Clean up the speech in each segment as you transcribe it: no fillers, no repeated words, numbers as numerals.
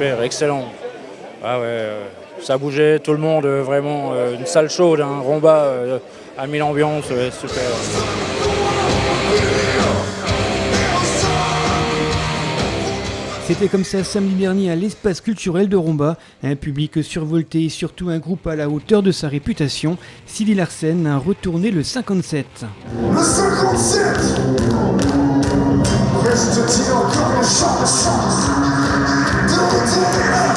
super, excellent. Ah ouais, ça bougeait, tout le monde, vraiment, une salle chaude, un rumba à 1000 ambiances, super. C'était comme ça samedi dernier à l'espace culturel de Rumba, un public survolté et surtout un groupe à la hauteur de sa réputation. Sidi Larsen a retourné le 57. Le 57 reste-t-il encore une chance de retourner la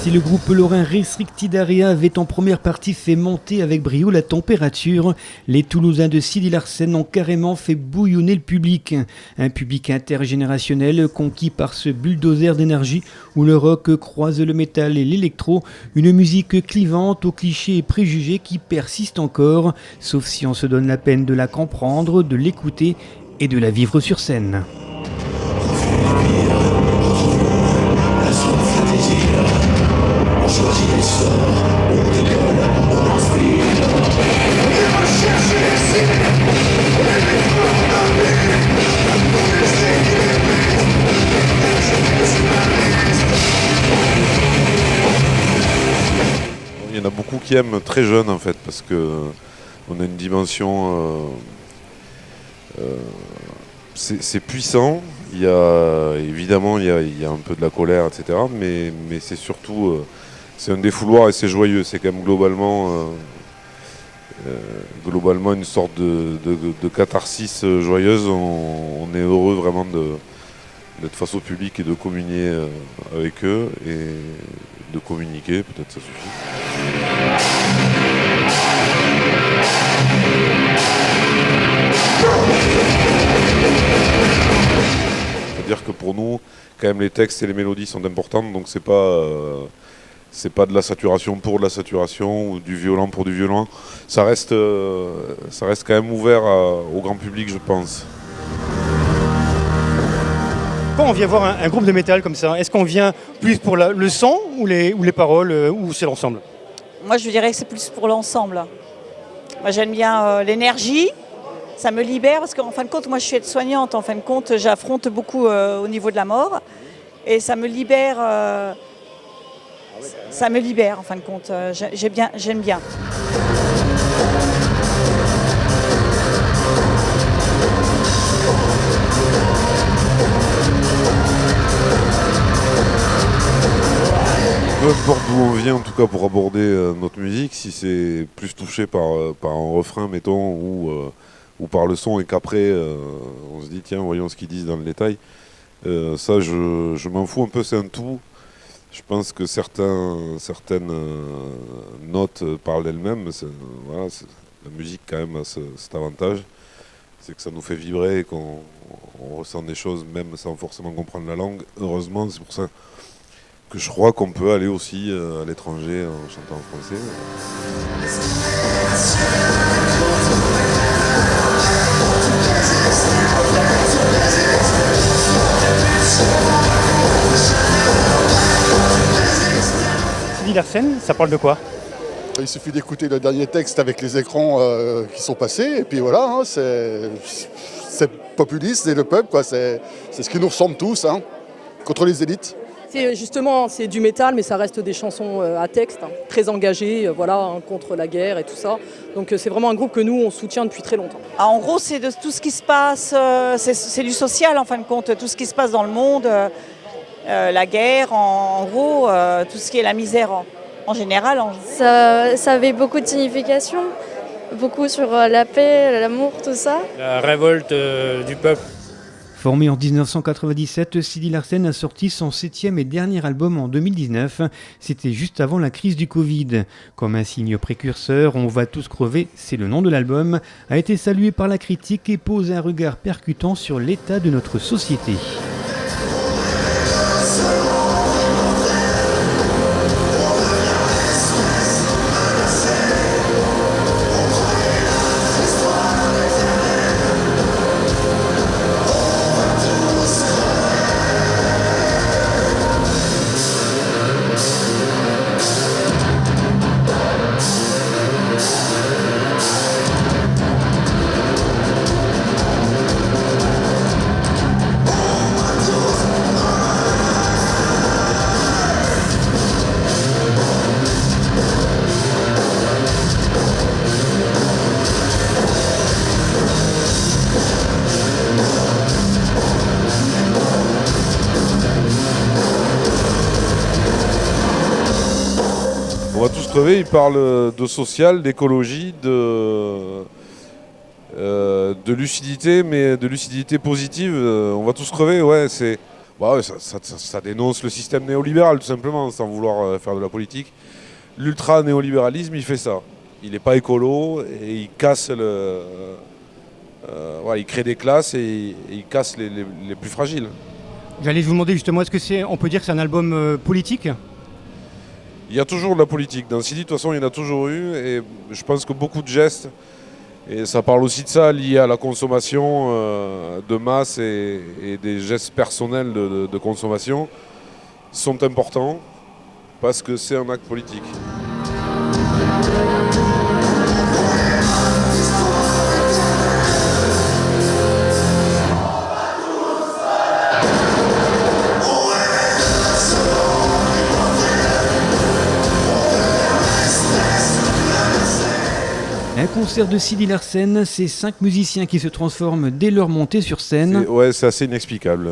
Si le groupe lorrain Restricted Area avait en première partie fait monter avec brio la température, les Toulousains de Sidi Larsen ont carrément fait bouillonner le public. Un public intergénérationnel conquis par ce bulldozer d'énergie où le rock croise le métal et l'électro, une musique clivante aux clichés et préjugés qui persistent encore, sauf si on se donne la peine de la comprendre, de l'écouter et de la vivre sur scène. Il y en a beaucoup qui aiment très jeune en fait parce que on a une dimension c'est puissant, il y a évidemment il y a un peu de la colère etc mais c'est surtout c'est un défouloir et c'est joyeux, c'est quand même globalement une sorte de catharsis joyeuse, on est heureux vraiment d'être face au public et de communier avec eux et de communiquer, peut-être ça suffit. C'est-à-dire que pour nous, quand même les textes et les mélodies sont importantes, donc c'est pas de la saturation pour de la saturation ou du violent pour du violent. Ça reste quand même ouvert au grand public, je pense. Quand on vient voir un groupe de métal comme ça, est-ce qu'on vient plus pour le son ou les paroles ou c'est l'ensemble ? Moi, je dirais que c'est plus pour l'ensemble. Moi, j'aime bien l'énergie. Ça me libère parce qu'en fin de compte, moi, je suis aide-soignante. En fin de compte, j'affronte beaucoup au niveau de la mort. Et ça me libère. Ça me libère, en fin de compte. J'aime bien. Peu importe d'où on vient, en tout cas pour aborder notre musique, si c'est plus touché par un refrain, mettons, ou par le son, et qu'après on se dit tiens, voyons ce qu'ils disent dans le détail, ça je m'en fous un peu, c'est un tout. Je pense que certaines notes parlent d'elles-mêmes. Voilà, la musique quand même a cet avantage, c'est que ça nous fait vibrer et qu'on ressent des choses même sans forcément comprendre la langue. Heureusement, c'est pour ça que je crois qu'on peut aller aussi à l'étranger en chantant en français. Sidi Larsen, ça parle de quoi ? Il suffit d'écouter le dernier texte avec les écrans qui sont passés, et puis voilà, hein, c'est populiste, c'est le peuple, quoi. C'est ce qui nous ressemble tous, hein, contre les élites. C'est du métal, mais ça reste des chansons à texte, hein, très engagées, hein, contre la guerre et tout ça. Donc c'est vraiment un groupe que nous, on soutient depuis très longtemps. Ah, en gros, c'est de tout ce qui se passe, c'est du social, en fin de compte, tout ce qui se passe dans le monde, la guerre, en gros, tout ce qui est la misère en général. Ça avait beaucoup de signification, beaucoup sur la paix, l'amour, tout ça. La révolte du peuple. Formé en 1997, Sidi Larsen a sorti son 7e et dernier album en 2019. C'était juste avant la crise du Covid. Comme un signe précurseur, On va tous crever, c'est le nom de l'album, a été salué par la critique et pose un regard percutant sur l'état de notre société. On va tous crever, il parle de social, d'écologie, de lucidité, mais de lucidité positive. On va tous crever, ouais, ça dénonce le système néolibéral tout simplement, sans vouloir faire de la politique. L'ultra-néolibéralisme, il fait ça. Il n'est pas écolo et il casse il crée des classes et il casse les plus fragiles. J'allais vous demander justement, on peut dire que c'est un album politique ? Il y a toujours de la politique. Dans Sidi, de toute façon, il y en a toujours eu. Et je pense que beaucoup de gestes, et ça parle aussi de ça, liés à la consommation de masse et des gestes personnels de consommation, sont importants parce que c'est un acte politique. Un concert de Sidi Larsen, c'est 5 musiciens qui se transforment dès leur montée sur scène. C'est assez inexplicable.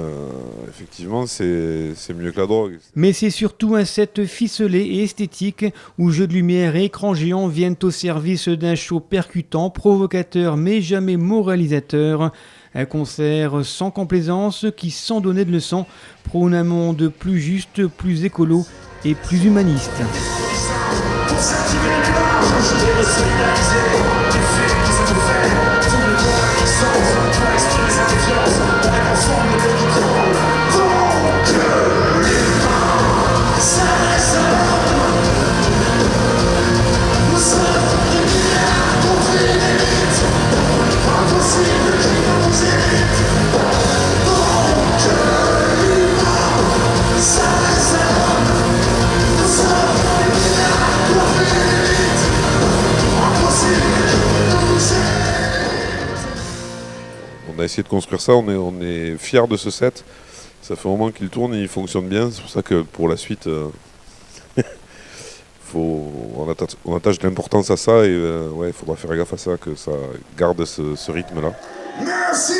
Effectivement, c'est mieux que la drogue. Mais c'est surtout un set ficelé et esthétique où jeux de lumière et écran géant viennent au service d'un show percutant, provocateur mais jamais moralisateur. Un concert sans complaisance qui, sans donner de leçons, prône un monde plus juste, plus écolo et plus humaniste. On a essayé de construire ça, on est fiers de ce set. Ça fait un moment qu'il tourne et il fonctionne bien. C'est pour ça que pour la suite, on attache de l'importance à ça et il faudra faire gaffe à ça, que ça garde ce rythme-là. Merci.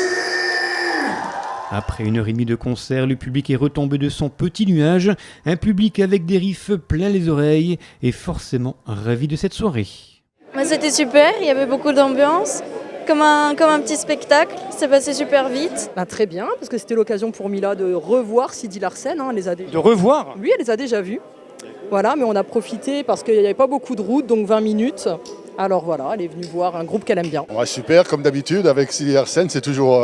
Après 1h30 de concert, le public est retombé de son petit nuage. Un public avec des riffs plein les oreilles et forcément ravi de cette soirée. C'était super, il y avait beaucoup d'ambiance. Comme un petit spectacle, c'est passé super vite. Très bien, parce que c'était l'occasion pour Mila de revoir Sidi Larsen. De revoir ? Oui, elle les a déjà vus. Voilà, mais on a profité parce qu'il n'y avait pas beaucoup de route, donc 20 minutes. Alors voilà, elle est venue voir un groupe qu'elle aime bien. Ouais, super, comme d'habitude, avec Sidi Larsen, c'est toujours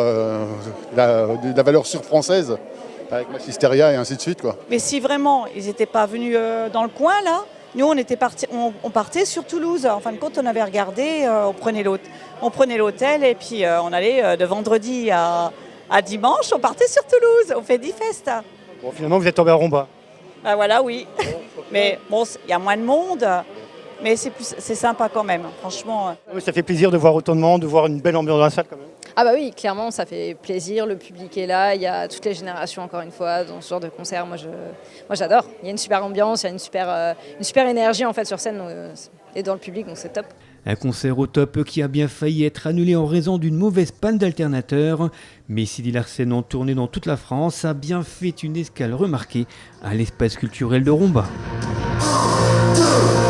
la valeur sûre française, avec Massisteria et ainsi de suite, quoi. Mais si vraiment ils n'étaient pas venus dans le coin là, nous on partait sur Toulouse. En fin de compte, on avait regardé, on prenait l'hôtel et puis on allait de vendredi à dimanche, on partait sur Toulouse, on fait 10 festes. Bon, finalement vous êtes tombé à Romba. Ah voilà, oui. Mais bon, il y a moins de monde. Mais c'est sympa quand même, franchement. Oui, ça fait plaisir de voir autant de monde, de voir une belle ambiance dans la salle quand même. Ah bah oui, clairement, ça fait plaisir, le public est là, il y a toutes les générations encore une fois dans ce genre de concert. Moi j'adore, il y a une super ambiance, il y a une super énergie en fait sur scène et dans le public, donc c'est top. Un concert au top qui a bien failli être annulé en raison d'une mauvaise panne d'alternateur. Mais Sidi Larsen, en tournée dans toute la France, a bien fait une escale remarquée à l'espace culturel de Romba. 1, 2